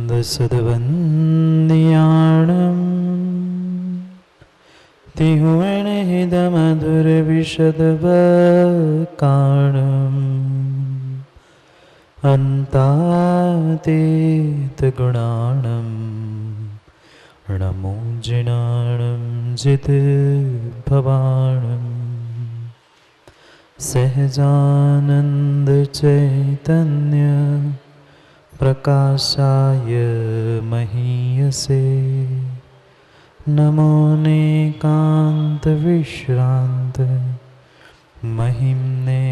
छन्दसद्वन्द्याणम् तिहुवणहिदमधुरविशदवकाणम् अन्तातीतगुणाणं नमो जिनाणं जितभवाणम् सहजानन्दचैतन्य प्रकाशाय महीयसे नमो नेकान्तविश्रान्त महिम्ने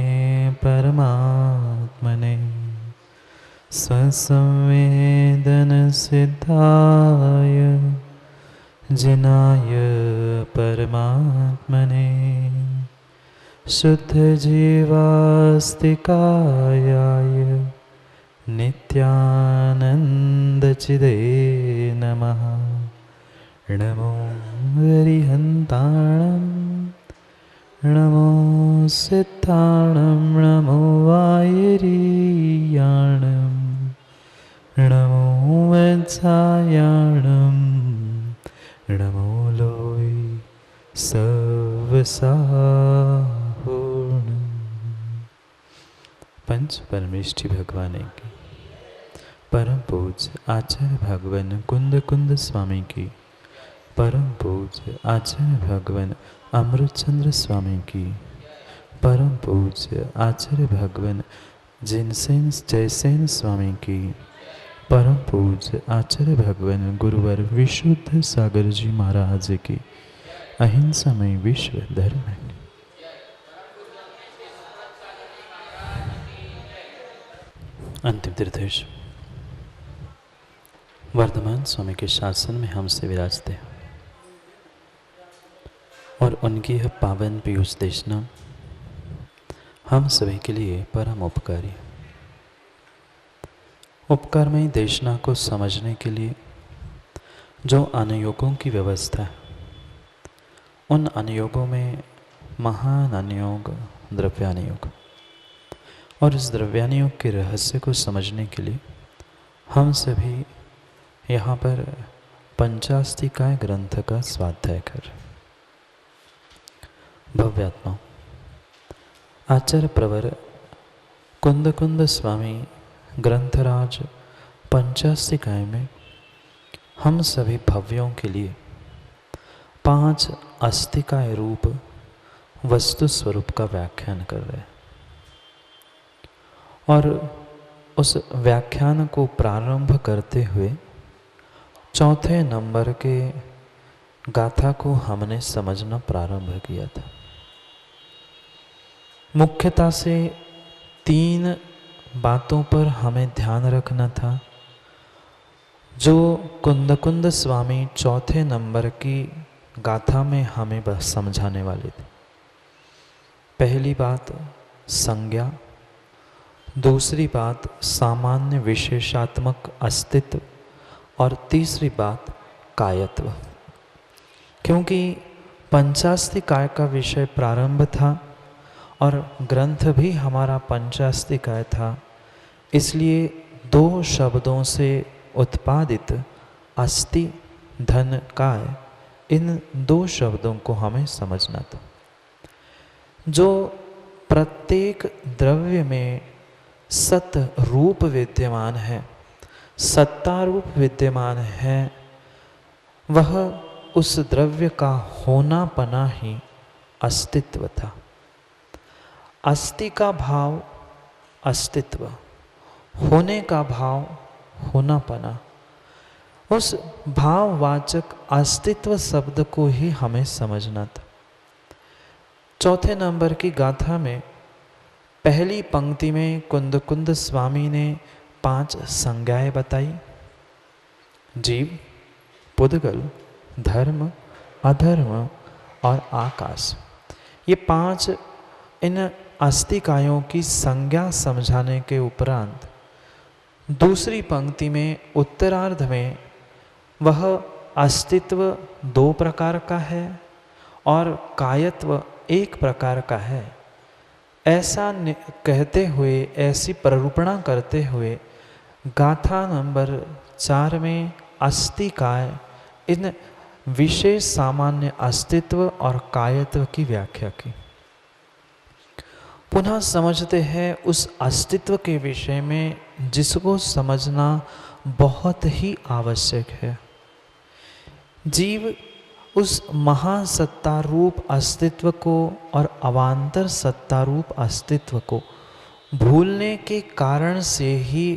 परमात्मने स्वसंवेदनसिद्धाय जिनाय परमात्मने शुद्धजीवास्तिकायाय नित्यानन्दचिदे नमः। नमो हरिहन्ताणं नमो सिद्धाणं नमो वायरीयाणं नमो वत्सायाणं नमो लोय सर्वसापूर्णम्। पंच परमेष्ठी भगवान की परम पूज्य आचार्य भगवान कुंद कुंद स्वामी की, परम पूज्य आचार्य भगवान अमृतचंद्र स्वामी की, परम पूज्य आचार्य भगवान जिनसेन जयसेन स्वामी की, परम पूज्य आचार्य भगवान गुरुवर विशुद्ध सागर जी महाराज की, अहिंसामय विश्व धर्म। अंतिम तीर्थेश वर्धमान स्वामी के शासन में हमसे विराजते हैं और उनकी यह पावन पीयूष देशना हम सभी के लिए परम उपकारी। उपकारमयी देशना को समझने के लिए जो अनुयोगों की व्यवस्था है, उन अनुयोगों में महान अनुयोग द्रव्यानुयोग, और इस द्रव्यानुयोग के रहस्य को समझने के लिए हम सभी यहाँ पर पंचास्तिकाय ग्रंथ का स्वाध्याय कर। भव्यात्मा आचार्य प्रवर कुंद कुंद स्वामी ग्रंथराज पंचास्तिकाय में हम सभी भव्यों के लिए 5 अस्तिकाय रूप वस्तु स्वरूप का व्याख्यान कर रहे हैं और उस व्याख्यान को प्रारंभ करते हुए चौथे नंबर के गाथा को हमने समझना प्रारंभ किया था। मुख्यता से 3 बातों पर हमें ध्यान रखना था जो कुंद कुंद स्वामी चौथे नंबर की गाथा में हमें बस समझाने वाले थे। पहली बात संज्ञा, दूसरी बात सामान्य विशेषात्मक अस्तित्व और तीसरी बात कायत्व। क्योंकि पंचास्तिकाय का विषय प्रारंभ था और ग्रंथ भी हमारा पंचास्तिकाय था, इसलिए 2 शब्दों से उत्पादित अस्ति धन काय, इन 2 शब्दों को हमें समझना था। जो प्रत्येक द्रव्य में सत रूप विद्यमान है, सत्ता रूप विद्यमान है, वह उस द्रव्य का होनापना ही अस्तित्व था। अस्ति का भाव अस्तित्व, होने का भाव होनापना, उस भाववाचक अस्तित्व शब्द को ही हमें समझना था। चौथे नंबर की गाथा में पहली पंक्ति में कुंद कुंद स्वामी ने 5 संज्ञाएं बताई। जीव, पुद्गल, धर्म, अधर्म और आकाश, ये 5 इन अस्तिकायों की संज्ञा समझाने के उपरांत दूसरी पंक्ति में उत्तरार्ध में वह अस्तित्व 2 प्रकार का है और कायत्व 1 प्रकार का है, ऐसा कहते हुए, ऐसी प्ररूपणा करते हुए गाथा नंबर 4 में अस्तिकाय इन विशेष सामान्य अस्तित्व और कायत्व की व्याख्या की। पुनः समझते हैं उस अस्तित्व के विषय में जिसको समझना बहुत ही आवश्यक है। जीव उस महासत्ता रूप अस्तित्व को और अवान्तर सत्ता रूप अस्तित्व को भूलने के कारण से ही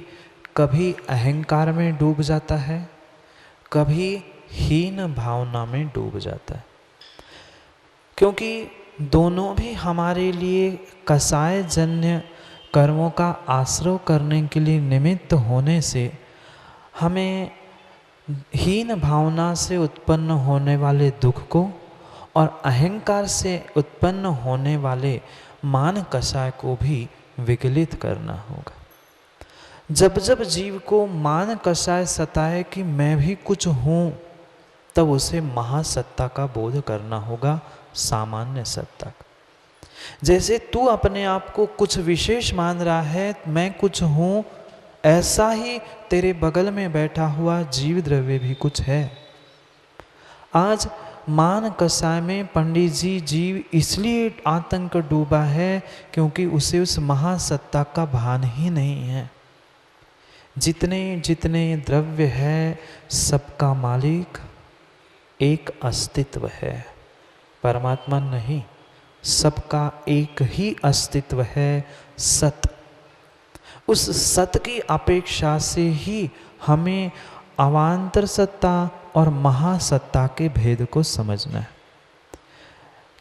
कभी अहंकार में डूब जाता है, कभी हीन भावना में डूब जाता है। क्योंकि दोनों भी हमारे लिए कसाय जन्य कर्मों का आश्रय करने के लिए निमित्त होने से हमें हीन भावना से उत्पन्न होने वाले दुख को और अहंकार से उत्पन्न होने वाले मान कषाय को भी विगलित करना होगा। जब जब जीव को मान कषाय सताए कि मैं भी कुछ हूँ, तब उसे महासत्ता का बोध करना होगा, सामान्य सत्ता का। जैसे तू अपने आप को कुछ विशेष मान रहा है, मैं कुछ हूँ, ऐसा ही तेरे बगल में बैठा हुआ जीव द्रव्य भी कुछ है। आज मान कषाय में पंडित जी जीव इसलिए आतंक डूबा है क्योंकि उसे उस महासत्ता का भान ही नहीं है। जितने जितने द्रव्य है सबका मालिक एक अस्तित्व है, परमात्मा नहीं। सबका एक ही अस्तित्व है, सत। उस सत की अपेक्षा से ही हमें अवान्तर सत्ता और महासत्ता के भेद को समझना है।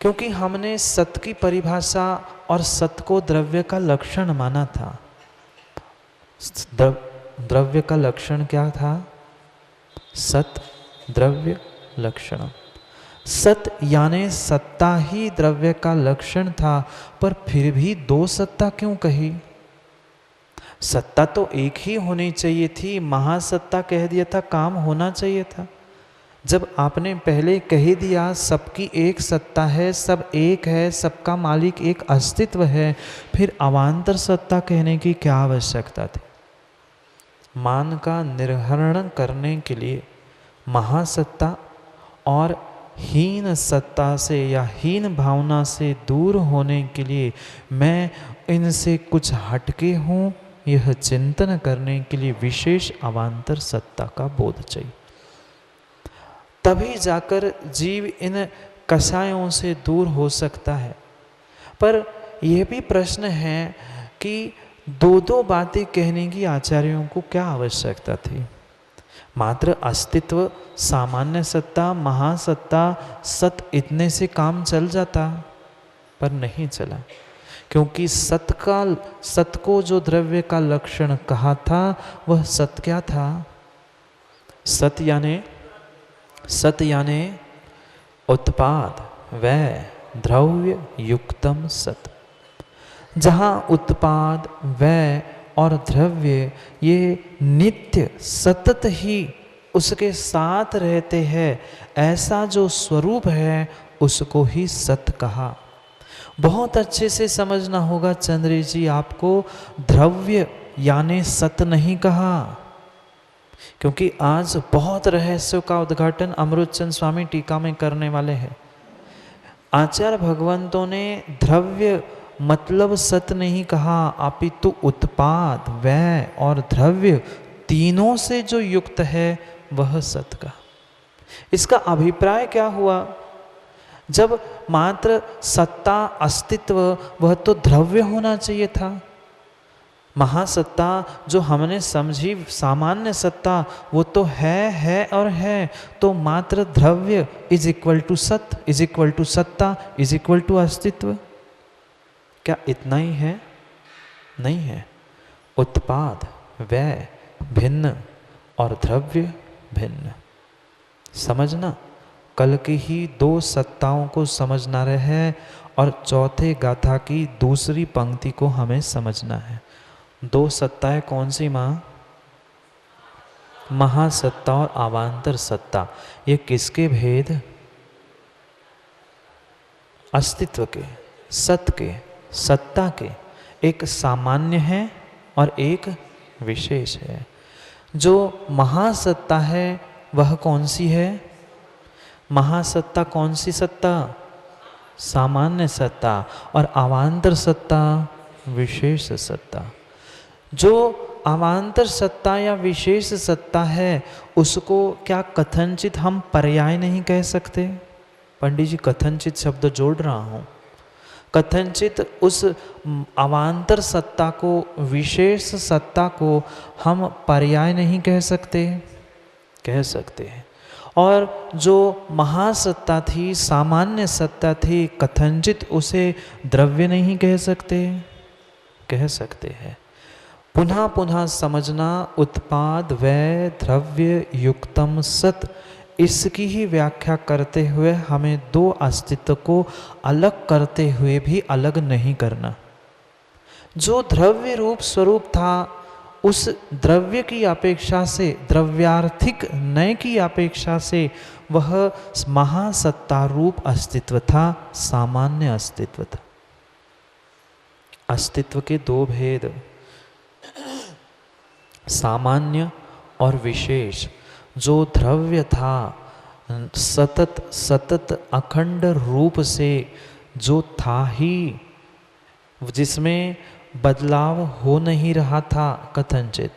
क्योंकि हमने सत की परिभाषा और सत को द्रव्य का लक्षण माना था। द्रव्य का लक्षण क्या था? सत द्रव्य लक्षण। सत यानी सत्ता ही द्रव्य का लक्षण था, पर फिर भी दो सत्ता क्यों कही? सत्ता तो एक ही होनी चाहिए थी। महासत्ता कह दिया था, काम होना चाहिए था। जब आपने पहले कह दिया सबकी एक सत्ता है, सब एक है, सबका मालिक एक अस्तित्व है, फिर अवान्तर सत्ता कहने की क्या आवश्यकता थी? मान का निर्हरण करने के लिए महासत्ता और हीन सत्ता से या हीन भावना से दूर होने के लिए मैं इनसे कुछ हटके हूँ, यह चिंतन करने के लिए विशेष अवान्तर सत्ता का बोध चाहिए। तभी जाकर जीव इन कषायों से दूर हो सकता है। पर यह भी प्रश्न है कि दो दो बातें कहने की आचार्यों को क्या आवश्यकता थी? मात्र अस्तित्व, सामान्य सत्ता, महासत्ता, सत, इतने से काम चल जाता, पर नहीं चला। क्योंकि सत को जो द्रव्य का लक्षण कहा था वह सत क्या था? सत यानी उत्पाद वै द्रव्य युक्तम सत। जहाँ उत्पाद वै और द्रव्य ये नित्य सतत ही उसके साथ रहते हैं, ऐसा जो स्वरूप है उसको ही सत कहा। बहुत अच्छे से समझना होगा चंद्री जी, आपको द्रव्य यानी सत नहीं कहा। क्योंकि आज बहुत रहस्यों का उद्घाटन अमृतचंद स्वामी टीका में करने वाले हैं। आचार्य भगवंतों ने द्रव्य मतलब सत नहीं कहा, अपितु उत्पाद वै और द्रव्य तीनों से जो युक्त है वह सत का। इसका अभिप्राय क्या हुआ? जब मात्र सत्ता अस्तित्व, वह तो द्रव्य होना चाहिए था। महासत्ता जो हमने समझी सामान्य सत्ता, वो तो है और है, तो मात्र द्रव्य इज इक्वल टू सत, इज इक्वल टू सत्ता, इज इक्वल टू अस्तित्व। क्या इतना ही है? नहीं है। उत्पाद वै भिन्न और द्रव्य भिन्न। समझना, कल की ही दो सत्ताओं को समझना रहे और चौथे गाथा की दूसरी पंक्ति को हमें समझना है। दो सत्ताएं कौन सी माँ? महासत्ता और अवान्तर सत्ता। ये किसके भेद? अस्तित्व के, सत के, सत्ता के। एक सामान्य है और एक विशेष है। जो महासत्ता है वह कौन सी है? महासत्ता कौन सी सत्ता? सामान्य सत्ता। और अवान्तर सत्ता विशेष सत्ता। जो अवान्तर सत्ता या विशेष सत्ता है उसको क्या कथनचित हम पर्याय नहीं कह सकते? पंडित जी कथनचित शब्द जोड़ रहा हूँ। कथनचित उस अवान्तर सत्ता को, विशेष सत्ता को हम पर्याय नहीं कह सकते? कह सकते हैं। और जो महासत्ता थी, सामान्य सत्ता थी, कथनचित उसे द्रव्य नहीं कह सकते? कह सकते हैं। पुनः पुनः समझना, उत्पाद वै द्रव्य युक्तम सत, इसकी ही व्याख्या करते हुए हमें दो अस्तित्व को अलग करते हुए भी अलग नहीं करना। जो द्रव्य रूप स्वरूप था उस द्रव्य की अपेक्षा से, द्रव्यार्थिक नय की अपेक्षा से वह महासत्ता रूप अस्तित्व था, सामान्य अस्तित्व था। अस्तित्व के दो भेद, सामान्य और विशेष। जो द्रव्य था सतत सतत अखंड रूप से जो था ही, जिसमें बदलाव हो नहीं रहा था कथनचित,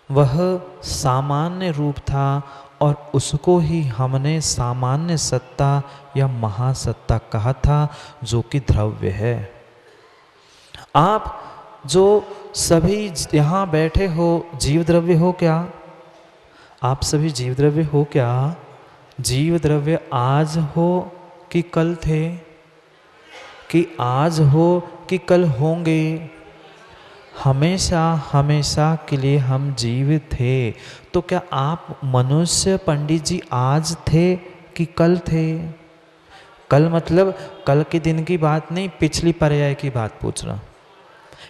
वह सामान्य रूप था और उसको ही हमने सामान्य सत्ता या महासत्ता कहा था, जो कि द्रव्य है। आप जो सभी यहाँ बैठे हो जीव द्रव्य हो क्या? आप सभी जीव द्रव्य हो क्या? जीव द्रव्य आज हो कि कल थे? कि आज हो कि कल होंगे? हमेशा हमेशा के लिए हम जीवित थे। तो क्या आप मनुष्य पंडित जी आज थे कि कल थे? कल मतलब कल के दिन की बात नहीं, पिछली पर्याय की बात पूछ रहा।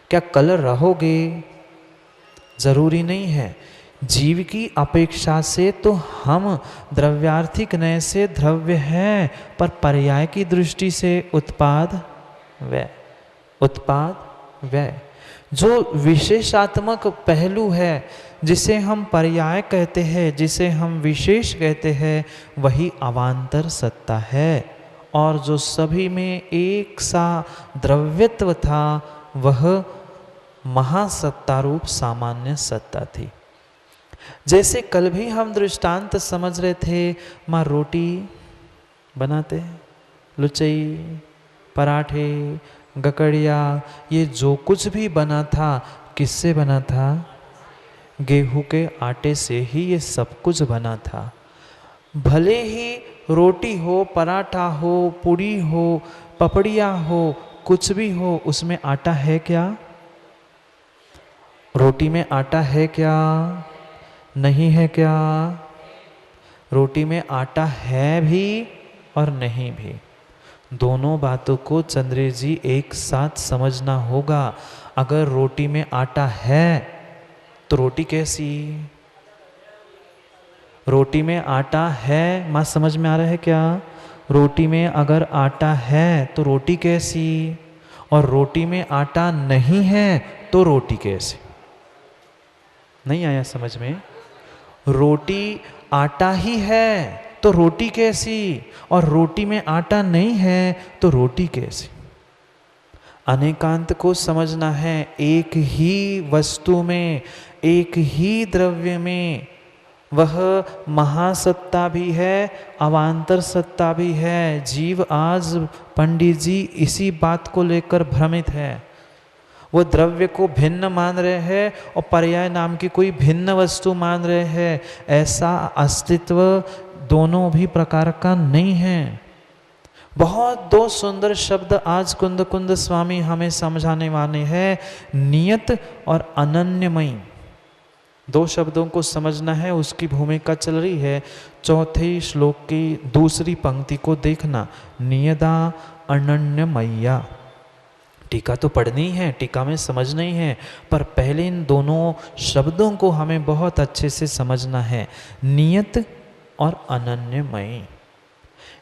क्या कल रहोगे? जरूरी नहीं है। जीव की अपेक्षा से तो हम द्रव्यार्थिक नय से द्रव्य हैं, पर पर्याय की दृष्टि से उत्पाद व्यय, उत्पाद व्यय। जो विशेषात्मक पहलू है, जिसे हम पर्याय कहते हैं, जिसे हम विशेष कहते हैं, वही अवान्तर सत्ता है। और जो सभी में एक सा द्रव्यत्व था वह महासत्ता रूप सामान्य सत्ता थी। जैसे कल भी हम दृष्टांत समझ रहे थे, माँ रोटी बनाते, लुचई, पराठे, गकड़िया, ये जो कुछ भी बना था किससे बना था? गेहूं के आटे से ही ये सब कुछ बना था। भले ही रोटी हो, पराठा हो, पूड़ी हो, पपड़िया हो, कुछ भी हो, उसमें आटा है क्या? रोटी में आटा है क्या? नहीं है क्या? रोटी में आटा है भी और नहीं भी। दोनों बातों को चंद्र जी एक साथ समझना होगा। अगर रोटी में आटा है तो रोटी कैसी? रोटी में आटा है, माँ समझ में आ रहा है क्या? रोटी में अगर आटा है तो रोटी कैसी? और रोटी में आटा नहीं है तो रोटी कैसी? नहीं आया समझ में? रोटी आटा ही है तो रोटी कैसी? और रोटी में आटा नहीं है तो रोटी कैसी? अनेकांत को समझना है। एक ही वस्तु में, एक ही द्रव्य में वह महासत्ता भी है, अवान्तर सत्ता भी है। जीव आज पंडित जी इसी बात को लेकर भ्रमित है। वो द्रव्य को भिन्न मान रहे हैं और पर्याय नाम की कोई भिन्न वस्तु मान रहे हैं। ऐसा अस्तित्व दोनों भी प्रकार का नहीं है। बहुत दो सुंदर शब्द आज कुंद कुंद स्वामी हमें समझाने वाले हैं, नियत और अनन्यमयी। दो शब्दों को समझना है, उसकी भूमिका चल रही है। चौथे श्लोक की दूसरी पंक्ति को देखना, नियदा अनन्यमय्या। टीका तो पढ़नी है, टीका में समझना ही है, पर पहले इन दोनों शब्दों को हमें बहुत अच्छे से समझना है, नियत और अनन्यमयी।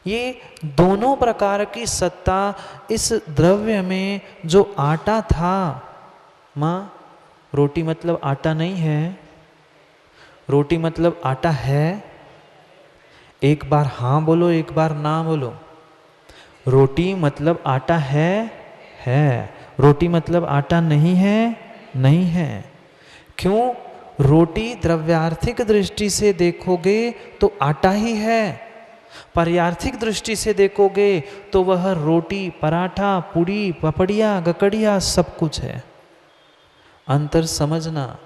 ये दोनों प्रकार की सत्ता इस द्रव्य में जो आटा था, माँ रोटी मतलब आटा नहीं है, रोटी मतलब आटा है? एक बार हाँ बोलो, एक बार ना बोलो। रोटी मतलब आटा है? है। रोटी मतलब आटा नहीं है? नहीं है। क्यों? रोटी द्रव्यार्थिक दृष्टि से देखोगे तो आटा ही है, पर्यार्थिक दृष्टि से देखोगे तो वह रोटी, पराठा, पूड़ी, पपड़िया, गकड़िया सब कुछ है। अंतर समझना।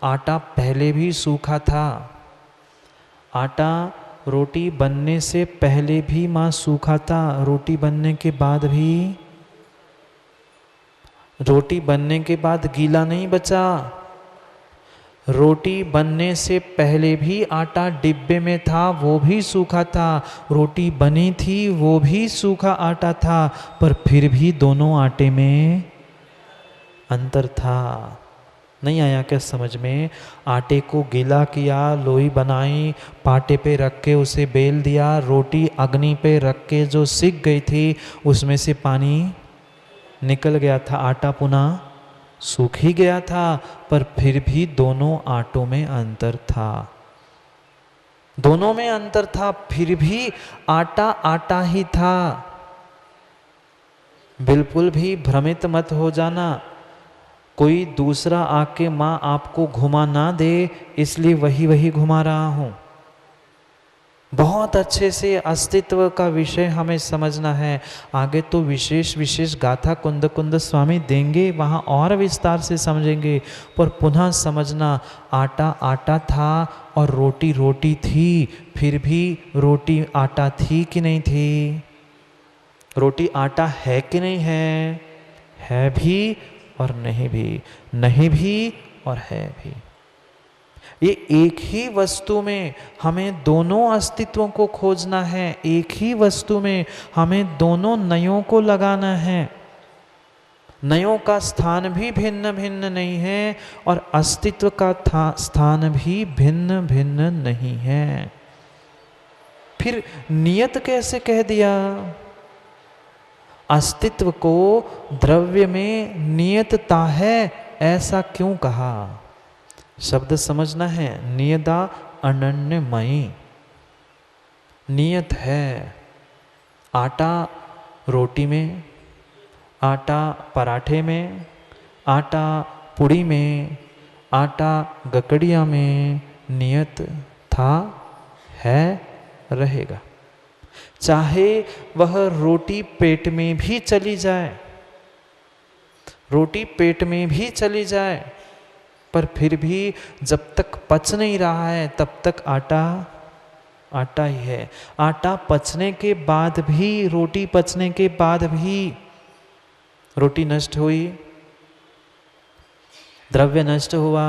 आटा पहले भी सूखा था। आटा रोटी बनने से पहले भी माँ सूखा था, रोटी बनने के बाद भी। रोटी बनने के बाद गीला नहीं बचा। रोटी बनने से पहले भी आटा डिब्बे में था, वो भी सूखा था। रोटी बनी थी, वो भी सूखा आटा था, पर फिर भी दोनों आटे में अंतर था। नहीं आया क्या समझ में? आटे को गीला किया, लोई बनाई, पाटे पे रख के उसे बेल दिया, रोटी अग्नि पे रख के जो सिक गई थी उसमें से पानी निकल गया था, आटा पुनः सूख ही गया था, पर फिर भी दोनों आटों में अंतर था। दोनों में अंतर था, फिर भी आटा आटा ही था। बिल्कुल भी भ्रमित मत हो जाना। कोई दूसरा आके माँ आपको घुमा ना दे, इसलिए वही वही घुमा रहा हूँ। बहुत अच्छे से अस्तित्व का विषय हमें समझना है। आगे तो विशेष विशेष गाथा कुंद कुंद स्वामी देंगे, वहाँ और विस्तार से समझेंगे। पर पुनः समझना, आटा आटा था और रोटी रोटी थी, फिर भी रोटी आटा थी कि नहीं थी? रोटी आटा है कि नहीं है? है भी और नहीं भी, नहीं भी और है भी। ये एक ही वस्तु में हमें दोनों अस्तित्वों को खोजना है, एक ही वस्तु में हमें दोनों नयों को लगाना है। नयों का स्थान भी भिन्न भिन्न नहीं है और अस्तित्व का स्थान भी भिन्न भिन्न नहीं है। फिर नियत कैसे कह दिया? अस्तित्व को द्रव्य में नियतता है, ऐसा क्यों कहा? शब्द समझना है। नियता अनन्यमयी, नियत है। आटा रोटी में, आटा पराठे में, आटा पूड़ी में, आटा गकड़िया में नियत था, है, रहेगा। चाहे वह रोटी पेट में भी चली जाए, रोटी पेट में भी चली जाए, पर फिर भी जब तक पच नहीं रहा है तब तक आटा आटा ही है। आटा पचने के बाद भी, रोटी पचने के बाद भी रोटी नष्ट हुई, द्रव्य नष्ट हुआ।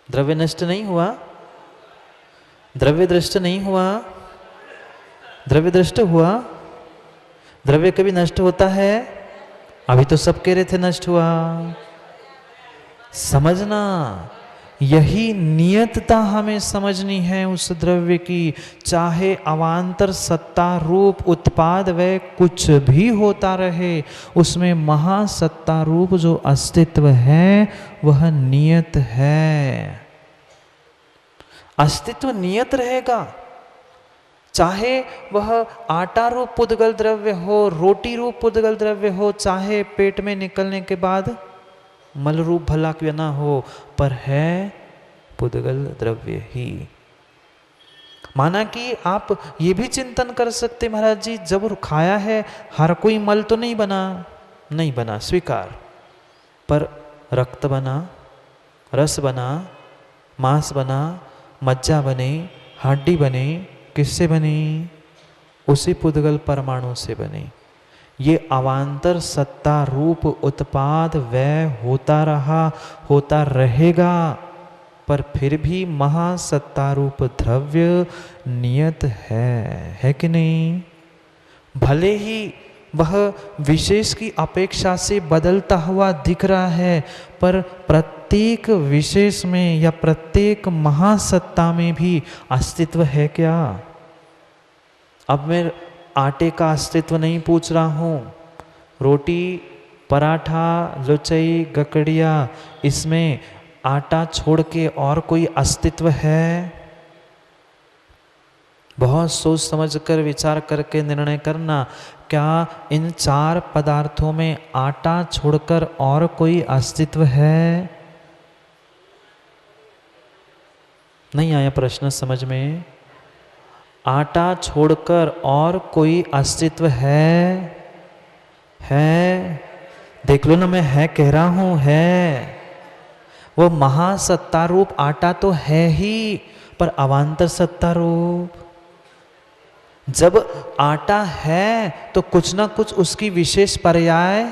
द्रव्य नष्ट नहीं हुआ? द्रव्य दृष्ट नहीं हुआ? द्रव्य दृष्ट हुआ? द्रव्य कभी नष्ट होता है? अभी तो सब कह रहे थे नष्ट हुआ। समझना, यही नियतता हमें समझनी है उस द्रव्य की। चाहे अवान्तर सत्ता रूप उत्पाद व कुछ भी होता रहे, उसमें महासत्ता रूप जो अस्तित्व है वह नियत है। अस्तित्व नियत रहेगा। चाहे वह आटा रूप पुद्गल द्रव्य हो, रोटी रूप पुद्गल द्रव्य हो, चाहे पेट में निकलने के बाद मल रूप भला क्यों ना हो, पर है पुद्गल द्रव्य ही। माना कि आप ये भी चिंतन कर सकते, महाराज जी जब खाया है हर कोई मल तो नहीं बना, नहीं बना स्वीकार, पर रक्त बना, रस बना, मांस बना, मज्जा बने, हड्डी बने, किससे बनी? उसी पुद्गल परमाणु से बनी। ये अवान्तर सत्ता रूप उत्पाद वह होता रहा, होता रहेगा, पर फिर भी महासत्ता रूप द्रव्य नियत है कि नहीं? भले ही वह विशेष की अपेक्षा से बदलता हुआ दिख रहा है, पर प्रत्येक विशेष में या प्रत्येक महासत्ता में भी अस्तित्व है क्या? अब मैं आटे का अस्तित्व नहीं पूछ रहा हूँ। रोटी, पराठा, लुचई, गकड़िया, इसमें आटा छोड़ के और कोई अस्तित्व है? बहुत सोच समझ कर विचार करके निर्णय करना, क्या इन चार पदार्थों में आटा छोड़कर और कोई अस्तित्व है? नहीं आया प्रश्न समझ में? आटा छोड़कर और कोई अस्तित्व है? देख लो ना, मैं है कह रहा हूं, है। वो महासत्ता रूप आटा तो है ही, पर अवान्तर सत्ता रूप। जब आटा है तो कुछ ना कुछ उसकी विशेष पर्याय।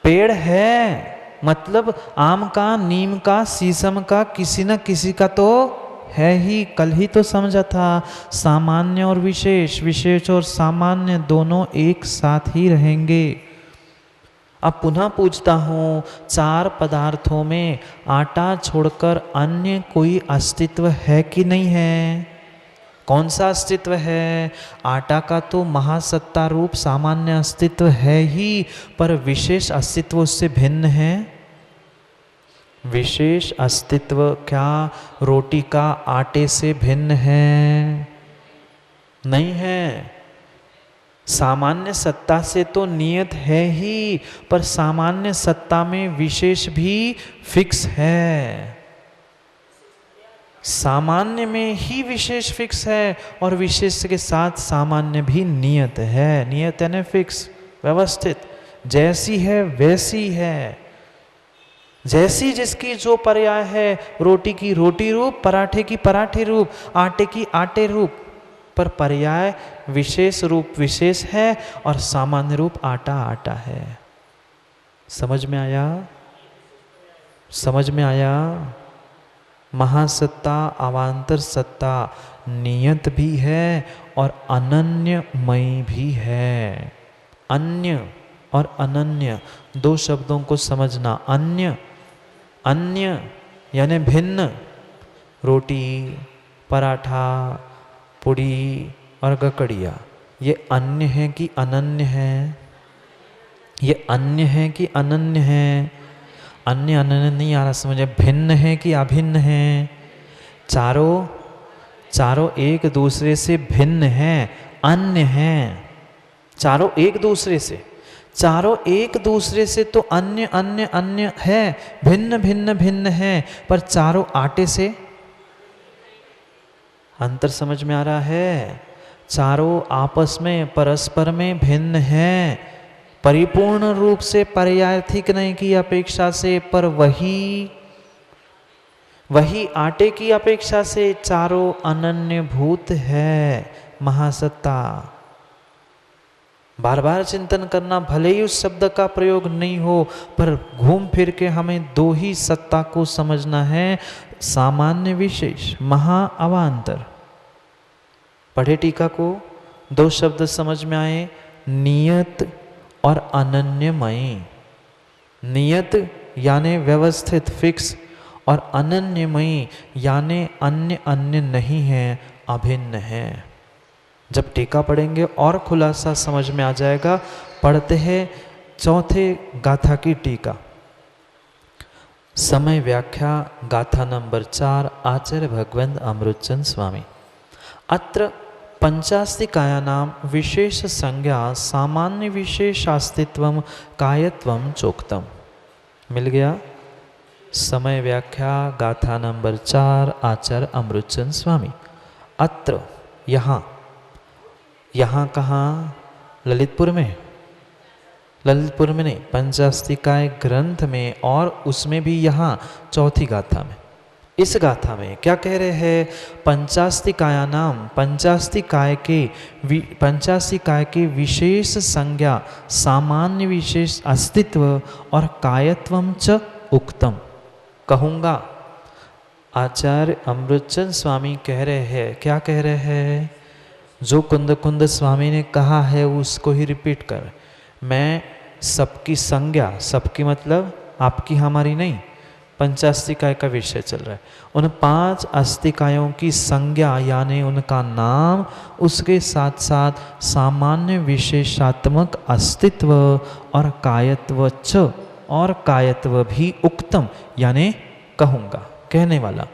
पेड़ है मतलब आम का, नीम का, शीशम का, किसी न किसी का तो है ही। कल ही तो समझा था, सामान्य और विशेष, विशेष और सामान्य दोनों एक साथ ही रहेंगे। अब पुनः पूछता हूँ, चार पदार्थों में आटा छोड़कर अन्य कोई अस्तित्व है कि नहीं है? कौन सा अस्तित्व है? आटा का तो महासत्ता रूप सामान्य अस्तित्व है ही, पर विशेष अस्तित्व उससे भिन्न है। विशेष अस्तित्व क्या रोटी का आटे से भिन्न है? नहीं है। सामान्य सत्ता से तो नियत है ही, पर सामान्य सत्ता में विशेष भी फिक्स है। सामान्य में ही विशेष फिक्स है और विशेष के साथ सामान्य भी नियत है। नियत यानी फिक्स, व्यवस्थित, जैसी है वैसी है। जैसी जिसकी जो पर्याय है, रोटी की रोटी रूप, पराठे की पराठे रूप, आटे की आटे रूप, पर पर्याय विशेष रूप विशेष है और सामान्य रूप आटा आटा है। समझ में आया? समझ में आया? महासत्ता अवान्तर सत्ता नियत भी है और अनन्यमयी भी है। अन्य और अनन्य दो शब्दों को समझना। अन्य, अन्य यानी भिन्न, रोटी, पराठा, पुड़ी और गकड़िया, ये अन्य है कि अनन्य है? ये अन्य है कि अनन्य है? अन्य अनन्य नहीं आ रहा समझे। भिन्न है कि अभिन्न है? चारों एक दूसरे से भिन्न है, अन्य हैं। चारों एक दूसरे से, चारों एक दूसरे से तो अन्य अन्य अन्य है, भिन्न भिन्न भिन्न है, पर चारों आटे से अंतर समझ में आ रहा है? चारों आपस में परस्पर में भिन्न है, परिपूर्ण रूप से पर्यायथिक नहीं की अपेक्षा से, पर वही आटे की अपेक्षा से चारों अनन्य भूत है। महासत्ता बार बार चिंतन करना, भले ही उस शब्द का प्रयोग नहीं हो, पर घूम फिर के हमें दो ही सत्ता को समझना है, सामान्य विशेष, महा अवान्तर। पढ़े टीका को, दो शब्द समझ में आए, नियत और अनन्यमयी। नियत यानी व्यवस्थित फिक्स, और अनन्यमयी यानी अन्य अन्य नहीं है, अभिन्न है। जब टीका पढ़ेंगे और खुलासा समझ में आ जाएगा। पढ़ते हैं चौथे गाथा की टीका। समय व्याख्या गाथा नंबर 4, आचार्य भगवंत अमृतचंद स्वामी। अत्र पंचास्तिकायानां विशेष संज्ञा सामान्य विशेषास्तित्वं कायत्वं चोक्तम। मिल गया? समय व्याख्या गाथा नंबर 4, आचार्य अमृतचंद स्वामी। अत्र यहाँ, यहाँ कहाँ? ललितपुर में? ललितपुर में नहीं, पंचास्तिकाय ग्रंथ में, और उसमें भी यहाँ चौथी गाथा में। इस गाथा में क्या कह रहे हैं? पंचास्तिकायानाम, पंचास्तिकाय के विशेष संज्ञा, सामान्य विशेष अस्तित्व और कायत्वम च उक्तम। कहूँगा आचार्य अमृतचंद स्वामी कह रहे हैं। क्या कह रहे हैं? जो कुंद स्वामी ने कहा है उसको ही रिपीट कर। मैं सबकी संज्ञा, सबकी मतलब आपकी हमारी नहीं, पंचास्तिकाय का विषय चल रहा है, उन 5 अस्तिकायों की संज्ञा यानी उनका नाम, उसके साथ साथ सामान्य विशेषात्मक अस्तित्व और कायत्व च और कायत्व भी उक्तम यानी कहूँगा, कहने वाला।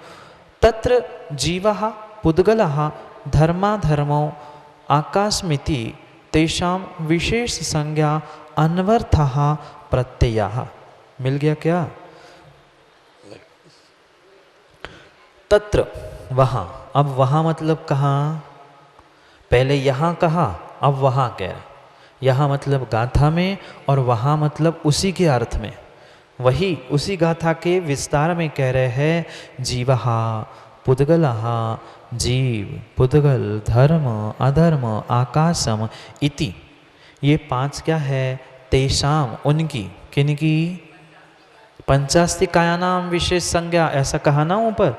तत्र जीवः पुद्गलः धर्माधर्मो आकाशमिति तेषां विशेष संज्ञा अन्वर्थः प्रत्ययः। मिल गया क्या? तत्र वहाँ, अब वहाँ मतलब कहाँ? पहले यहाँ कहा, अब वहाँ कह रहा। यहाँ मतलब गाथा में और वहाँ मतलब उसी के अर्थ में, वही उसी गाथा के विस्तार में कह रहे हैं। जीवहा पुद्गलः, जीव, पुद्गल, धर्म, अधर्म, आकाशम इति, ये पांच क्या है? तेषाम, उनकी, किनकी? पंचास्तिकायानाम विशेष संज्ञा, ऐसा कहा ना ऊपर,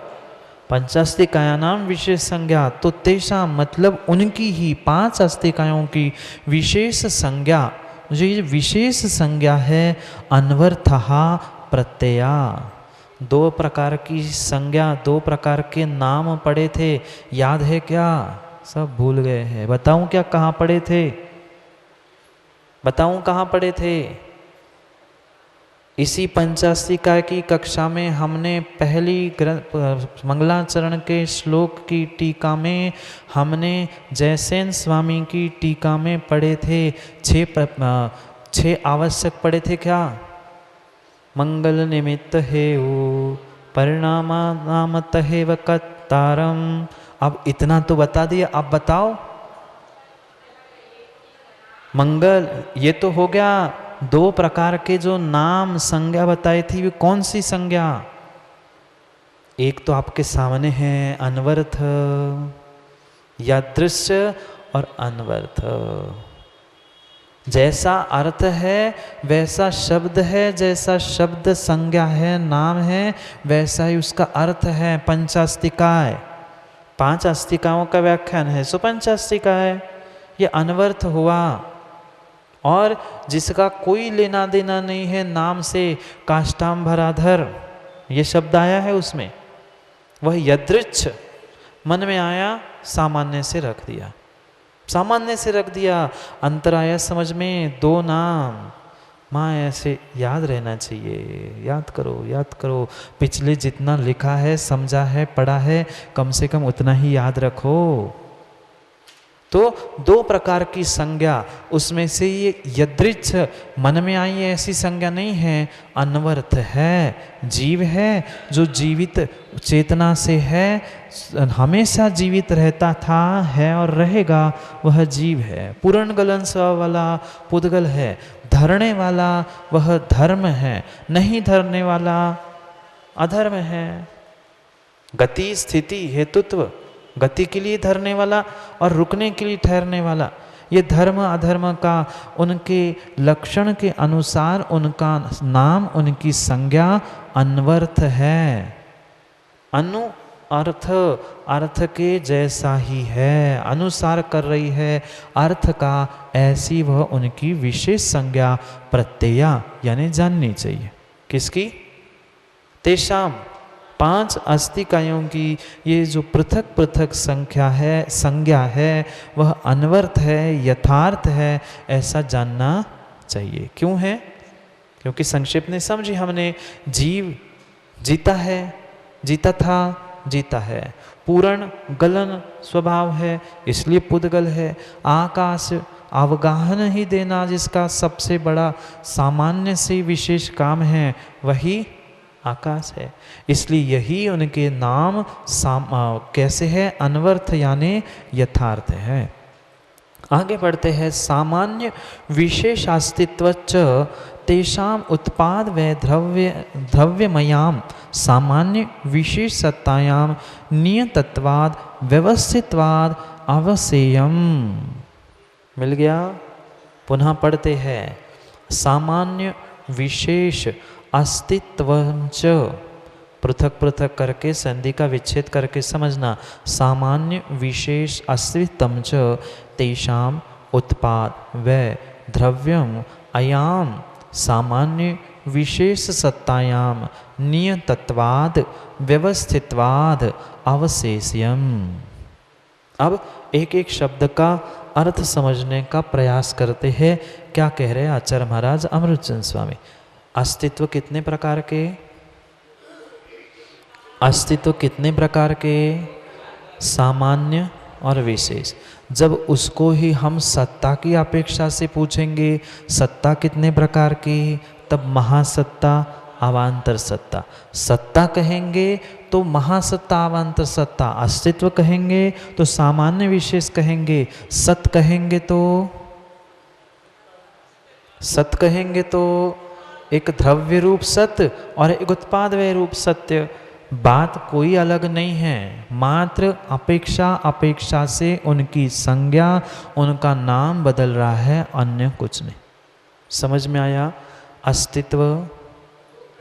पंचास्तिकायानाम विशेष संज्ञा। तो तेषाम मतलब उनकी ही, पांच अस्तिकायों की विशेष संज्ञा, जो ये विशेष संज्ञा है, अन्वर्थः प्रत्यया। दो प्रकार की संज्ञा, दो प्रकार के नाम पढ़े थे, याद है क्या? सब भूल गए हैं। बताऊं क्या कहाँ पढ़े थे? बताऊं कहाँ पढ़े थे? इसी पंचास्तिका की कक्षा में हमने पहली मंगलाचरण के श्लोक की टीका में हमने जयसेन स्वामी की टीका में पढ़े थे। छह आवश्यक पढ़े थे क्या? मंगल निमित्त हेउ परिणामा नामत हेव कत्तारम। अब इतना तो बता दिया, अब बताओ। मंगल, ये तो हो गया। दो प्रकार के जो नाम संज्ञा बताई थी, वे कौन सी संज्ञा? एक तो आपके सामने है अन्वर्थ, यादृश्य और अन्वर्थ। जैसा अर्थ है वैसा शब्द है, जैसा शब्द संज्ञा है, नाम है, वैसा ही उसका अर्थ है। पंचास्तिकाय, पांच अस्तिकाओं का व्याख्यान है, सो पंचास्तिका है। ये अन्वर्थ हुआ। और जिसका कोई लेना देना नहीं है नाम से, काष्ठांबराधर, ये शब्द आया है उसमें, वह यदृच्छ, मन में आया, सामान्य से रख दिया, सामान्य से रख दिया। अंतर आया समझ में, दो नाम, माँ ऐसे याद रहना चाहिए। याद करो, याद करो। पिछले जितना लिखा है, समझा है, पढ़ा है, कम से कम उतना ही याद रखो। तो दो प्रकार की संज्ञा, उसमें से ये यदृच्छ, मन में आई ऐसी संज्ञा नहीं है, अन्वर्थ है। जीव है, जो जीवित चेतना से है, हमेशा जीवित रहता था, है और रहेगा, वह जीव है। पूर्ण गलन स्व वाला पुद्गल है। धरने वाला वह धर्म है, नहीं धरने वाला अधर्म है। गति, स्थिति, हेतुत्व, गति के लिए धरने वाला और रुकने के लिए ठहरने वाला, ये धर्म अधर्म का उनके लक्षण के अनुसार उनका नाम, उनकी संज्ञा अन्वर्थ है। अनु अर्थ, अर्थ के जैसा ही है, अनुसार कर रही है अर्थ का, ऐसी वह उनकी विशेष संज्ञा प्रत्यया यानी जाननी चाहिए। किसकी? तेषाम, पांच अस्तिकायों की ये जो पृथक पृथक संख्या है, संज्ञा है, वह अन्वर्थ है, यथार्थ है, ऐसा जानना चाहिए। क्यों है? क्योंकि संक्षेप में समझी हमने, जीव जीता है, जीता था, जीता है। पूर्ण गलन स्वभाव है, इसलिए पुद्गल है। आकाश, अवगाहन ही देना जिसका सबसे बड़ा सामान्य से विशेष काम है, वही आकाश है। इसलिए यही उनके नाम कैसे है? अन्वर्थ यानी यथार्थ है। आगे बढ़ते हैं। सामान्य विशेषास्तित्वच्च तेषाम उत्पाद व द्रव्यमयाम सामान्य विशेष सत्तायाम नियतत्वाद व्यवस्थितवाद अवसेयम। मिल गया? पुनः पढ़ते हैं। सामान्य विशेष अस्तित्वंच, पृथक पृथक करके संधि का विच्छेद करके समझना। सामान्य विशेष अस्तित्वं च तेषाम उत्पाद व द्रव्यम अयाम सामान्य विशेष सत्तायाम नियतत्वाद व्यवस्थितवाद अवशेष्यम। अब एक एक शब्द का अर्थ समझने का प्रयास करते हैं। क्या कह रहे हैं आचार्य महाराज अमृतचंद स्वामी? अस्तित्व कितने प्रकार के? अस्तित्व कितने प्रकार के? सामान्य और विशेष। जब उसको ही हम सत्ता की अपेक्षा से पूछेंगे, सत्ता कितने प्रकार की, तब महासत्ता, अवान्तर सत्ता। सत्ता कहेंगे तो महासत्ता, अवान्तर सत्ता। अस्तित्व कहेंगे तो सामान्य विशेष कहेंगे। सत कहेंगे तो एक द्रव्य रूप सत्य और एक उत्पादवय रूप सत्य। बात कोई अलग नहीं है, मात्र अपेक्षा से उनकी संज्ञा, उनका नाम बदल रहा है, अन्य कुछ नहीं। समझ में आया? अस्तित्व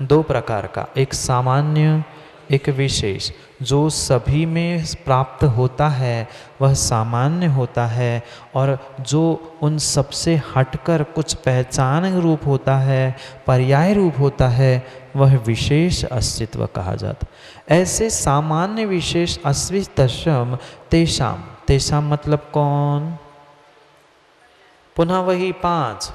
दो प्रकार का, एक सामान्य, एक विशेष। जो सभी में प्राप्त होता है वह सामान्य होता है, और जो उन सबसे हटकर कुछ पहचान रूप होता है, पर्याय रूप होता है, वह विशेष अस्तित्व कहा जाता। ऐसे सामान्य विशेष अस्वितशम तेषाम, तेषाम मतलब कौन? पुनः वही पांच,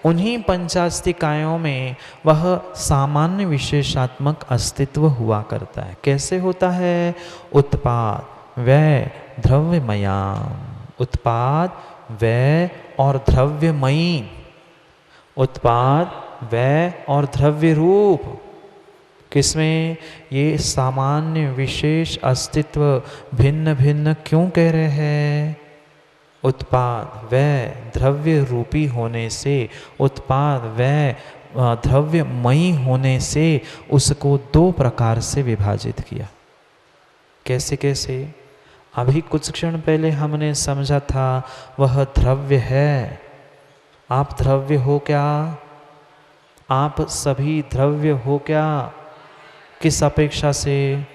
उन्हीं पंचास्तिकायों में वह सामान्य विशेषात्मक अस्तित्व हुआ करता है। कैसे होता है? उत्पाद व्यय द्रव्यमयाम, उत्पाद व्यय और द्रव्यमयी, उत्पाद व्यय और द्रव्य रूप। किसमें? ये सामान्य विशेष अस्तित्व भिन्न भिन्न क्यों कह रहे हैं? उत्पाद व्यय द्रव्य रूपी होने से, उत्पाद व्यय द्रव्यमयी होने से उसको दो प्रकार से विभाजित किया। कैसे कैसे? अभी कुछ क्षण पहले हमने समझा था वह द्रव्य है। आप द्रव्य हो क्या? आप सभी द्रव्य हो क्या? किस अपेक्षा से?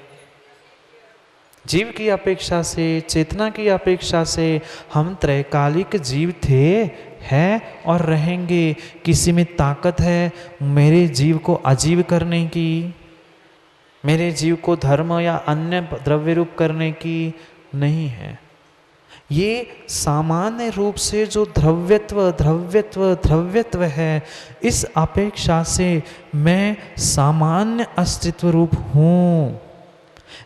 जीव की अपेक्षा से, चेतना की अपेक्षा से। हम त्रैकालिक जीव थे, हैं और रहेंगे। किसी में ताकत है मेरे जीव को अजीव करने की, मेरे जीव को धर्म या अन्य द्रव्य रूप करने की? नहीं है। ये सामान्य रूप से जो द्रव्यत्व है, इस अपेक्षा से मैं सामान्य अस्तित्व रूप हूँ।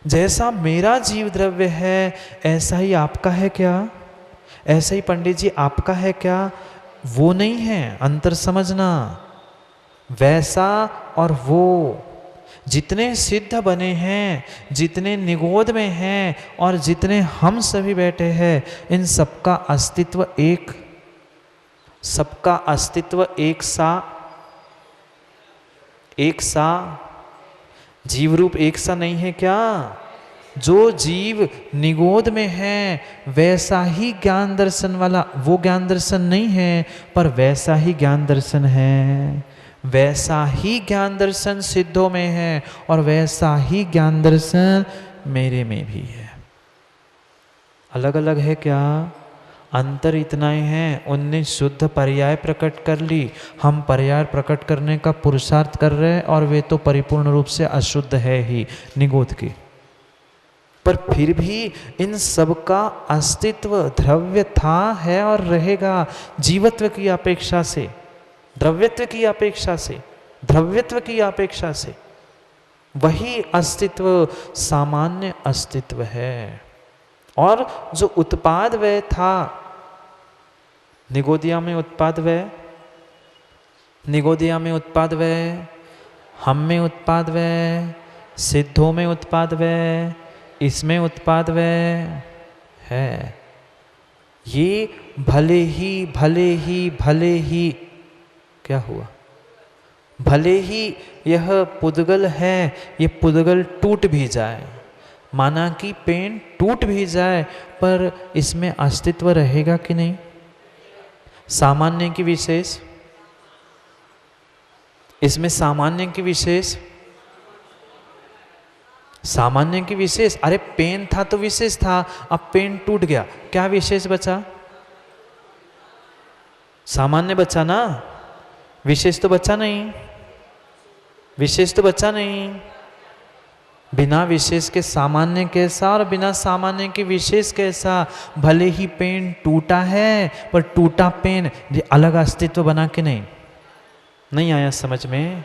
जैसा मेरा जीव द्रव्य है ऐसा ही आपका है क्या? ऐसा ही पंडित जी आपका है क्या? वो नहीं है, अंतर समझना। वैसा और वो जितने सिद्ध बने हैं, जितने निगोद में हैं और जितने हम सभी बैठे हैं, इन सबका अस्तित्व एक, सबका अस्तित्व एक सा जीव रूप एक सा नहीं है क्या? जो जीव निगोद में है वैसा ही ज्ञान दर्शन वाला, वो ज्ञान दर्शन नहीं है पर वैसा ही ज्ञान दर्शन है। वैसा ही ज्ञान दर्शन सिद्धों में है और वैसा ही ज्ञान दर्शन मेरे में भी है। अलग अलग है क्या? अंतर इतना ही है, उनने शुद्ध पर्याय प्रकट कर ली, हम पर्याय प्रकट करने का पुरुषार्थ कर रहे हैं, और वे तो परिपूर्ण रूप से अशुद्ध है ही निगोद की। पर फिर भी इन सब का अस्तित्व द्रव्य था, है और रहेगा। जीवत्व की अपेक्षा से, द्रव्यत्व की अपेक्षा से, द्रव्यत्व की अपेक्षा से वही अस्तित्व सामान्य अस्तित्व है। और जो उत्पाद व्यय था, निगोदिया में उत्पाद व्यय, निगोदिया में उत्पाद व्यय, हम में उत्पाद व्यय, सिद्धों में उत्पाद व्यय, इसमें उत्पाद व्यय है। ये भले ही क्या हुआ? भले ही यह पुद्गल है, ये पुद्गल टूट भी जाए, माना कि पेन टूट भी जाए, पर इसमें अस्तित्व रहेगा कि नहीं? सामान्य की विशेष, इसमें सामान्य की विशेष, सामान्य की विशेष। अरे पेन था तो विशेष था, अब पेन टूट गया, क्या विशेष बचा? सामान्य बचा ना, विशेष तो बचा नहीं, विशेष तो बचा नहीं। बिना विशेष के सामान्य कैसा और बिना सामान्य के विशेष कैसा? भले ही पेन टूटा है पर टूटा पेन ये अलग अस्तित्व बना कि नहीं? नहीं आया समझ में?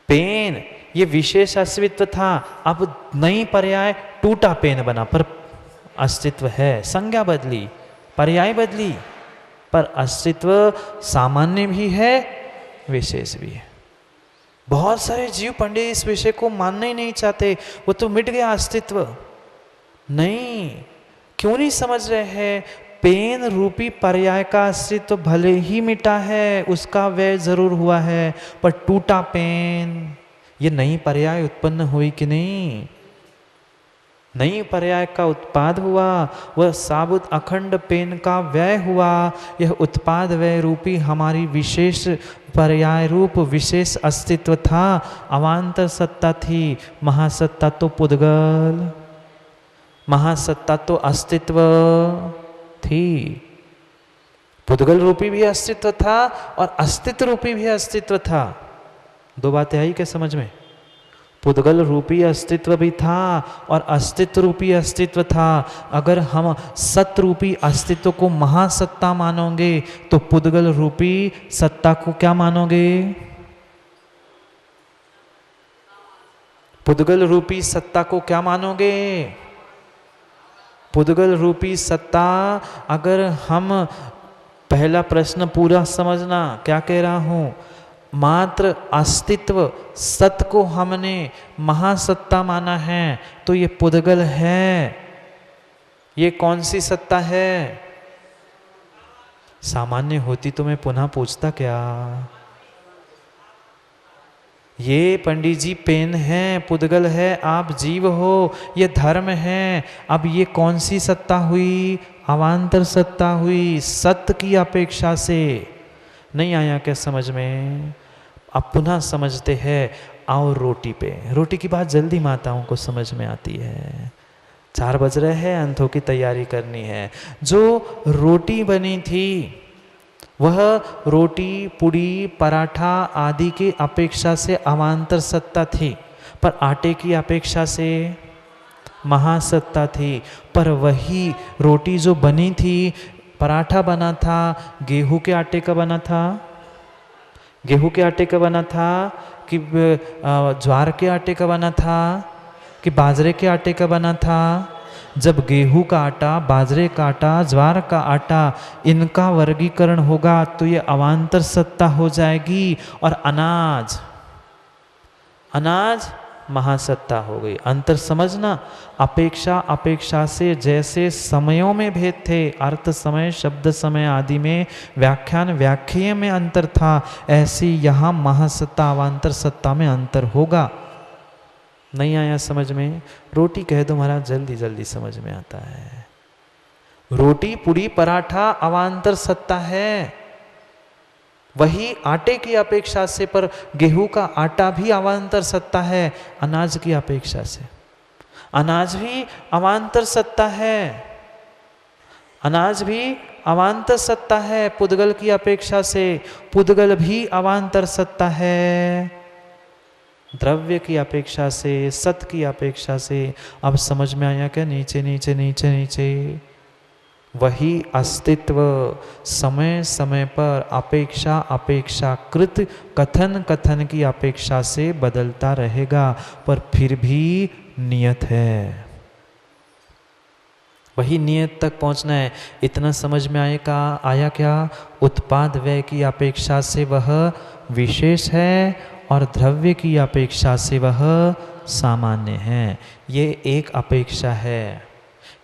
पेन ये विशेष अस्तित्व था, अब नई पर्याय टूटा पेन बना, पर अस्तित्व है। संज्ञा बदली, पर्याय बदली, पर अस्तित्व सामान्य भी है, विशेष भी है। बहुत सारे जीव पंडित इस विषय को मानना ही नहीं चाहते, वो तो मिट गया अस्तित्व। नहीं, क्यों नहीं समझ रहे हैं? पेन रूपी पर्याय का अस्तित्व भले ही मिटा है, उसका व्यय जरूर हुआ है, पर टूटा पेन, ये नई पर्याय उत्पन्न हुई कि नहीं? नई पर्याय का उत्पाद हुआ, वह साबुत अखंड पेन का व्यय हुआ। यह उत्पाद व्यय रूपी हमारी विशेष पर्याय रूप विशेष अस्तित्व था, अवान्तर सत्ता थी। महासत्ता तो पुद्गल, महासत्ता तो अस्तित्व थी। पुद्गल रूपी भी अस्तित्व था और अस्तित्व रूपी भी अस्तित्व था। दो बातें आई क्या समझ में? पुद्गल रूपी अस्तित्व भी था और अस्तित्व रूपी अस्तित्व था। अगर हम सत रूपी अस्तित्व को महासत्ता मानोगे तो पुद्गल रूपी सत्ता को क्या मानोगे? पुद्गल रूपी सत्ता को क्या मानोगे? पुद्गल रूपी सत्ता, अगर हम, पहला प्रश्न पूरा समझना क्या कह रहा हूं, मात्र अस्तित्व सत को हमने महासत्ता माना है तो ये पुद्गल है। ये कौन सी सत्ता है? सामान्य होती तो मैं पुनः पूछता क्या? ये पंडित जी पेन है, पुद्गल है, आप जीव हो, ये धर्म है। अब ये कौन सी सत्ता हुई? अवान्तर सत्ता हुई, सत्य की अपेक्षा से। नहीं आया क्या समझ में? अब पुनः समझते हैं। आओ रोटी पे। रोटी की बात जल्दी माताओं को समझ में आती है। 4 बज रहे हैं, अंतों की तैयारी करनी है। जो रोटी बनी थी वह रोटी, पुड़ी, पराठा आदि की अपेक्षा से अवान्तर सत्ता थी, पर आटे की अपेक्षा से महासत्ता थी। पर वही रोटी जो बनी थी, पराठा बना था, गेहूं के आटे का बना था, गेहूं के आटे का बना था कि ज्वार के आटे का बना था कि बाजरे के आटे का बना था? जब गेहूं का आटा, बाजरे का आटा, ज्वार का आटा, इनका वर्गीकरण होगा तो ये अवान्तर सत्ता हो जाएगी और अनाज, अनाज महासत्ता हो गई। अंतर समझना, अपेक्षा, अपेक्षा से जैसे समयों में भेद थे, अर्थ समय, शब्द समय आदि में, व्याख्यान व्याख्येय में अंतर था, ऐसी यहाँ महासत्ता अवान्तर सत्ता में अंतर होगा। नहीं आया समझ में? रोटी कह दो महाराज, जल्दी जल्दी समझ में आता है। रोटी, पुड़ी, पराठा अवान्तर सत्ता है, वही आटे की अपेक्षा से, पर गेहूं का आटा भी अवान्तर सत्ता है अनाज की अपेक्षा से। अनाज भी अवान्तर सत्ता है, अनाज भी अवान्तर सत्ता है पुद्गल की अपेक्षा से। पुद्गल भी अवान्तर सत्ता है द्रव्य की अपेक्षा से, सत की अपेक्षा से। अब समझ में आया क्या? नीचे नीचे नीचे नीचे वही अस्तित्व समय समय पर अपेक्षा अपेक्षाकृत कथन कथन की अपेक्षा से बदलता रहेगा, पर फिर भी नियत है। वही नियत तक पहुंचना है। इतना समझ में आया क्या? उत्पाद व्यय की अपेक्षा से वह विशेष है और द्रव्य की अपेक्षा से वह सामान्य है। ये एक अपेक्षा है,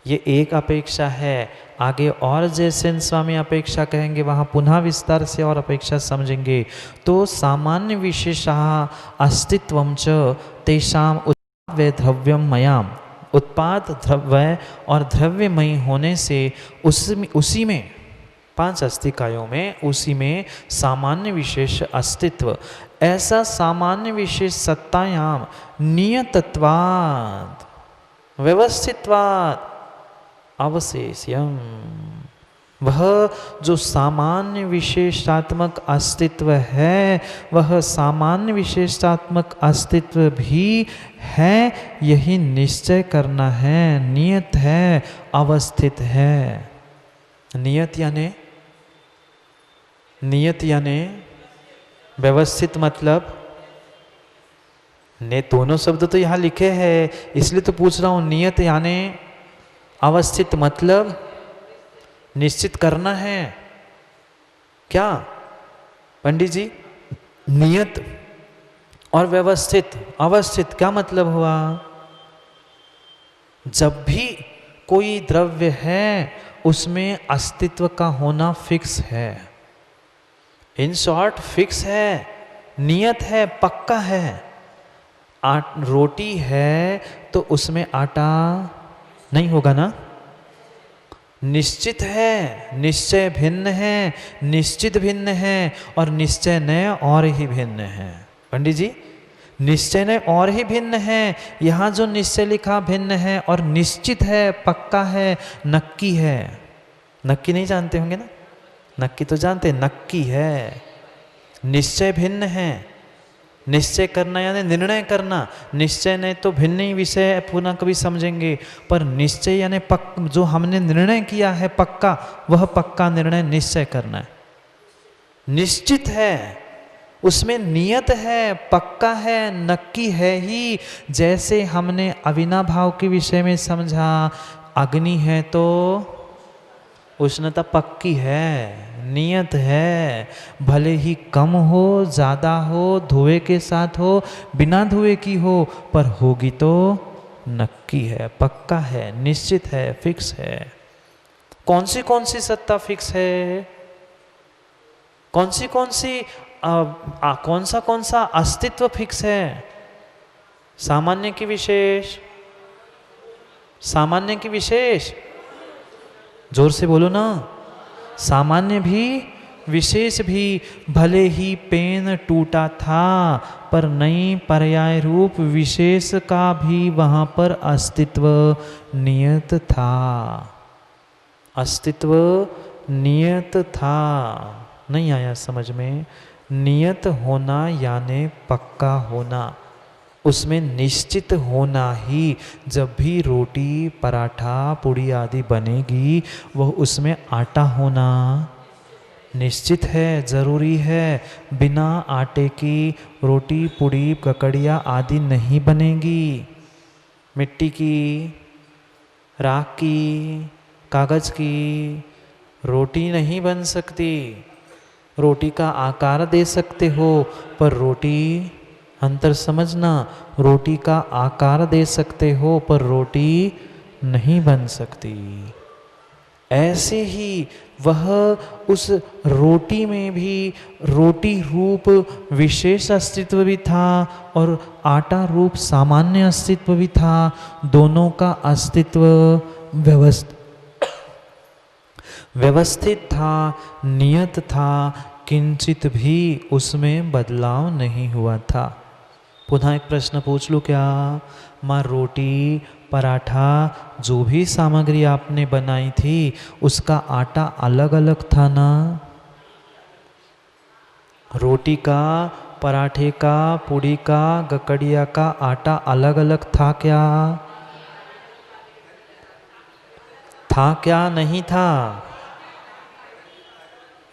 ये एक अपेक्षा है। आगे और जैसे स्वामी अपेक्षा कहेंगे वहाँ पुनः विस्तार से और अपेक्षा समझेंगे। तो सामान्य विशेषः अस्तित्वं च तेषां उत्पाद व द्रव्यम मयाम, उत्पाद द्रव्य और द्रव्यमयी होने से उसी में 5 अस्तिकायों में, उसी में सामान्य विशेष अस्तित्व, ऐसा सामान्य विशेष सत्तायाम नियतत्वात् व्यवस्थितवात् अवशेष्यम, वह जो सामान्य विशेषात्मक अस्तित्व है, वह सामान्य विशेषात्मक अस्तित्व भी है, यही निश्चय करना है। नियत है, अवस्थित है। नियत यानी व्यवस्थित मतलब ने दोनों शब्द तो यहाँ लिखे हैं, इसलिए तो पूछ रहा हूँ। नियत यानी अवस्थित मतलब निश्चित करना है क्या पंडित जी? नियत और व्यवस्थित। अवस्थित क्या मतलब हुआ? जब भी कोई द्रव्य है उसमें अस्तित्व का होना फिक्स है। इन शॉर्ट फिक्स है, नियत है, पक्का है। रोटी है तो उसमें आटा नहीं होगा ना? निश्चित है, निश्चय भिन्न है, निश्चित भिन्न है और निश्चय नय और ही भिन्न है। पंडित जी, निश्चय नय और ही भिन्न है। यहाँ जो निश्चय लिखा भिन्न है और निश्चित है, पक्का है, नक्की है। नक्की नहीं जानते होंगे ना? नक्की तो जानते, नक्की है। निश्चय भिन्न है। निश्चय करना यानी निर्णय करना। निश्चय नहीं तो भिन्न ही विषय पुनः कभी समझेंगे, पर निश्चय यानी जो हमने निर्णय किया है पक्का, वह पक्का निर्णय निश्चय करना है। निश्चित है, उसमें नियत है, पक्का है, नक्की है ही। जैसे हमने अविनाभाव के विषय में समझा, अग्नि है तो उष्णता पक्की है, नियत है। भले ही कम हो, ज़्यादा हो, धुएं के साथ हो, बिना धुएं की हो, पर होगी तो नक्की है, पक्का है, निश्चित है, फिक्स है। कौन सी सत्ता फिक्स है? कौन सी कौन सा अस्तित्व फिक्स है? सामान्य की विशेष? सामान्य की विशेष? जोर से बोलो ना। सामान्य भी विशेष भी। भले ही पेन टूटा था, पर नई पर्याय रूप विशेष का भी वहाँ पर अस्तित्व नियत था। अस्तित्व नियत था। नहीं आया समझ में? नियत होना यानी पक्का होना, उसमें निश्चित होना ही। जब भी रोटी, पराठा, पूड़ी आदि बनेगी, वह उसमें आटा होना निश्चित है, ज़रूरी है। बिना आटे की रोटी, पूड़ी, ककड़िया आदि नहीं बनेगी। मिट्टी की, राख की, कागज़ की रोटी नहीं बन सकती। रोटी का आकार दे सकते हो, पर रोटी, अंतर समझना, रोटी का आकार दे सकते हो पर रोटी नहीं बन सकती। ऐसे ही वह उस रोटी में भी रोटी रूप विशेष अस्तित्व भी था और आटा रूप सामान्य अस्तित्व भी था। दोनों का अस्तित्व व्यवस्थित था, नियत था, किंचित भी उसमें बदलाव नहीं हुआ था। पुनः एक प्रश्न पूछ लूँ क्या? माँ, रोटी, पराठा, जो भी सामग्री आपने बनाई थी, उसका आटा अलग अलग था ना? रोटी का, पराठे का, पूड़ी का, गकड़िया का आटा अलग अलग था क्या? था क्या? नहीं था?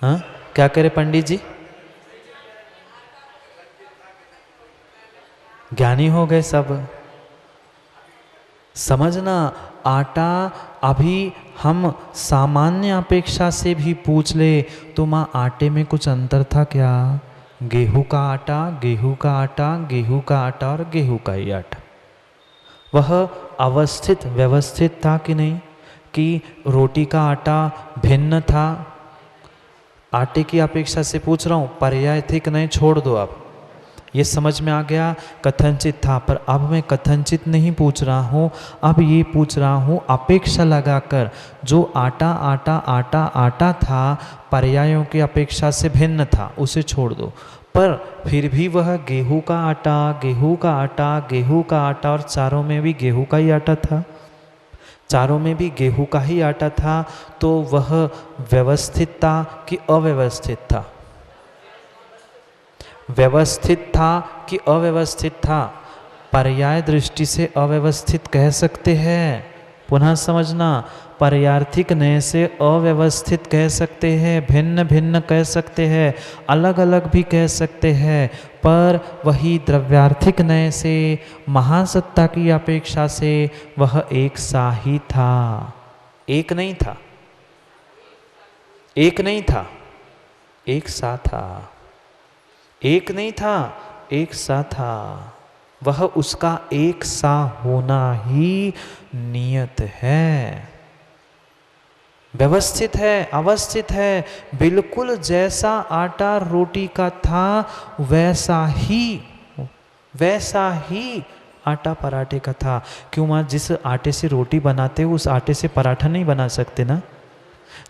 हाँ, क्या करे पंडित जी? ज्ञानी हो गए सब। समझना, आटा अभी हम सामान्य अपेक्षा से भी पूछ ले तो माँ आटे में कुछ अंतर था क्या? गेहूं का आटा, गेहूं का आटा, गेहूं का आटा और गेहूं का ही आटा। वह अवस्थित व्यवस्थित था कि नहीं? कि रोटी का आटा भिन्न था? आटे की अपेक्षा से पूछ रहा हूँ, पर्याय थी कि नहीं? छोड़ दो आप, ये समझ में आ गया। कथनचित था, पर अब मैं कथनचित नहीं पूछ रहा हूँ, अब ये पूछ रहा हूँ अपेक्षा लगाकर। जो आटा आटा आटा आटा था, पर्यायों की अपेक्षा से भिन्न था, उसे छोड़ दो। पर फिर भी वह गेहूं का आटा, गेहूं का आटा, गेहूं का आटा और चारों में भी गेहूं का ही आटा था। चारों में भी गेहूं का ही आटा था, तो वह व्यवस्थित था कि अव्यवस्थित था? व्यवस्थित था कि अव्यवस्थित था? पर्याय दृष्टि से अव्यवस्थित कह सकते हैं, पुनः समझना, पर्यार्थिक नय से अव्यवस्थित कह सकते हैं, भिन्न भिन्न कह सकते हैं, अलग अलग भी कह सकते हैं, पर वही द्रव्यार्थिक नय से महासत्ता की अपेक्षा से वह एक सा ही था। एक नहीं था, एक नहीं था, एक सा था। एक नहीं था, एक सा था। वह उसका एक सा होना ही नियत है, व्यवस्थित है, अवस्थित है। बिल्कुल जैसा आटा रोटी का था वैसा ही आटा पराठे का था। क्यों माँ, जिस आटे से रोटी बनाते हो उस आटे से पराठा नहीं बना सकते ना?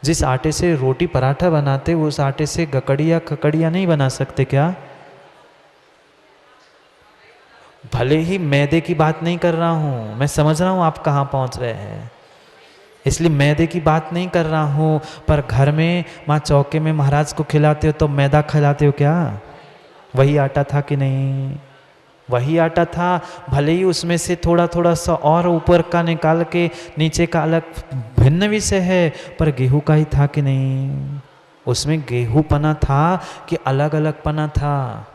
जिस आटे से रोटी पराठा बनाते हो उस आटे से गकड़िया खकड़िया नहीं बना सकते क्या? भले ही मैदे की बात नहीं कर रहा हूँ, मैं समझ रहा हूँ आप कहाँ पहुँच रहे हैं, इसलिए मैदे की बात नहीं कर रहा हूँ। पर घर में माँ चौके में महाराज को खिलाते हो तो मैदा खिलाते हो क्या? वही आटा था कि नहीं? वही आटा था। भले ही उसमें से थोड़ा थोड़ा सा और ऊपर का निकाल के नीचे का अलग भिन्न विषय है, पर गेहूं का ही था कि नहीं? उसमें गेहूं पना था कि अलग अलग पना था?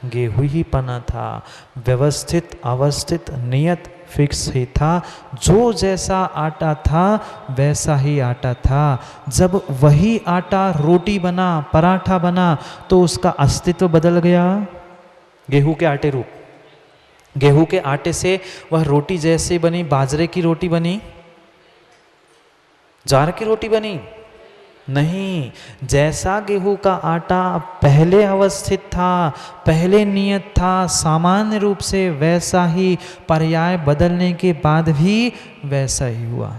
गेहूं ही पना था। व्यवस्थित, अवस्थित, नियत, फिक्स ही था। जो जैसा आटा था वैसा ही आटा था। जब वही आटा रोटी बना, पराठा बना, तो उसका अस्तित्व बदल गया। गेहूं के आटे रूप, गेहूं के आटे से वह रोटी जैसे बनी, बाजरे की रोटी बनी, ज्वार की रोटी बनी? नहीं। जैसा गेहूं का आटा पहले अवस्थित था, पहले नियत था सामान्य रूप से, वैसा ही पर्याय बदलने के बाद भी वैसा ही हुआ।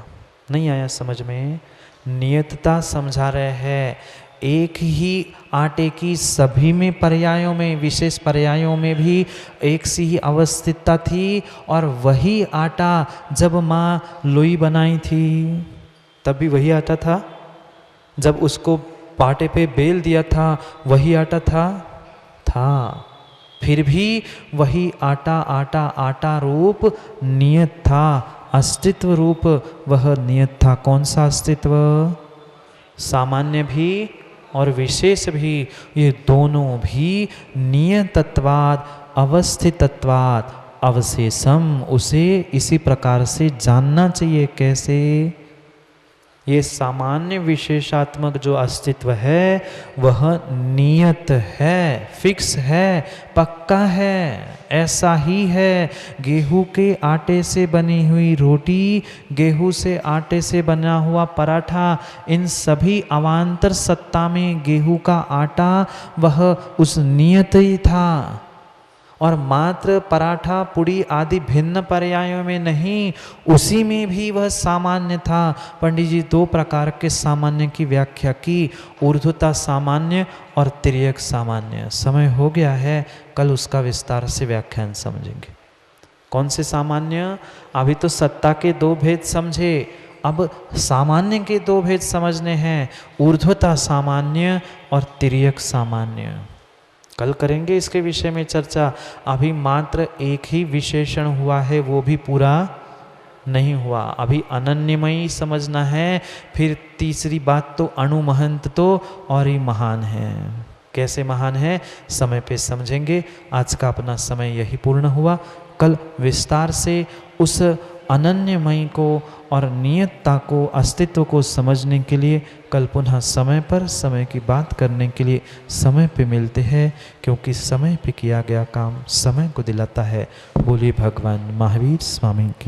नहीं आया समझ में? नियतता समझा रहे हैं। एक ही आटे की सभी में पर्यायों में, विशेष पर्यायों में भी एक सी ही अवस्थितता थी। और वही आटा जब माँ लोई बनाई थी तब भी वही आटा था। जब उसको पाटे पे बेल दिया था वही आटा था। फिर भी वही आटा आटा आटा रूप नियत था, अस्तित्व रूप वह नियत था। कौन सा अस्तित्व? सामान्य भी और विशेष भी, ये दोनों भी नियतत्वाद, अवस्थितत्वाद, अवशेषम। उसे इसी प्रकार से जानना चाहिए। कैसे? ये सामान्य विशेषात्मक जो अस्तित्व है वह नियत है, फिक्स है, पक्का है, ऐसा ही है। गेहूं के आटे से बनी हुई रोटी, गेहूं से आटे से बना हुआ पराठा, इन सभी अवान्तर सत्ता में गेहूं का आटा वह उस नियत ही था। और मात्र पराठा, पुड़ी आदि भिन्न पर्यायों में नहीं, उसी में भी वह सामान्य था। पंडित जी दो प्रकार के सामान्य की व्याख्या की, ऊर्ध्वता सामान्य और तिर्यक सामान्य। समय हो गया है, कल उसका विस्तार से व्याख्यान समझेंगे। कौन से सामान्य? अभी तो सत्ता के दो भेद समझे, अब सामान्य के दो भेद समझने हैं, ऊर्ध्वता सामान्य और तिर्यक सामान्य। कल करेंगे इसके विषय में चर्चा। अभी मात्र एक ही विशेषण हुआ है, वो भी पूरा नहीं हुआ। अभी अनन्यमयी समझना है। फिर तीसरी बात तो अणुमहंत तो और ही महान है। कैसे महान है समय पे समझेंगे। आज का अपना समय यही पूर्ण हुआ। कल विस्तार से उस अनन्यमयी को और नियतता को, अस्तित्व को समझने के लिए कल पुनः समय पर समय की बात करने के लिए समय पे मिलते हैं, क्योंकि समय पे किया गया काम समय को दिलाता है। बोलिए भगवान महावीर स्वामी की।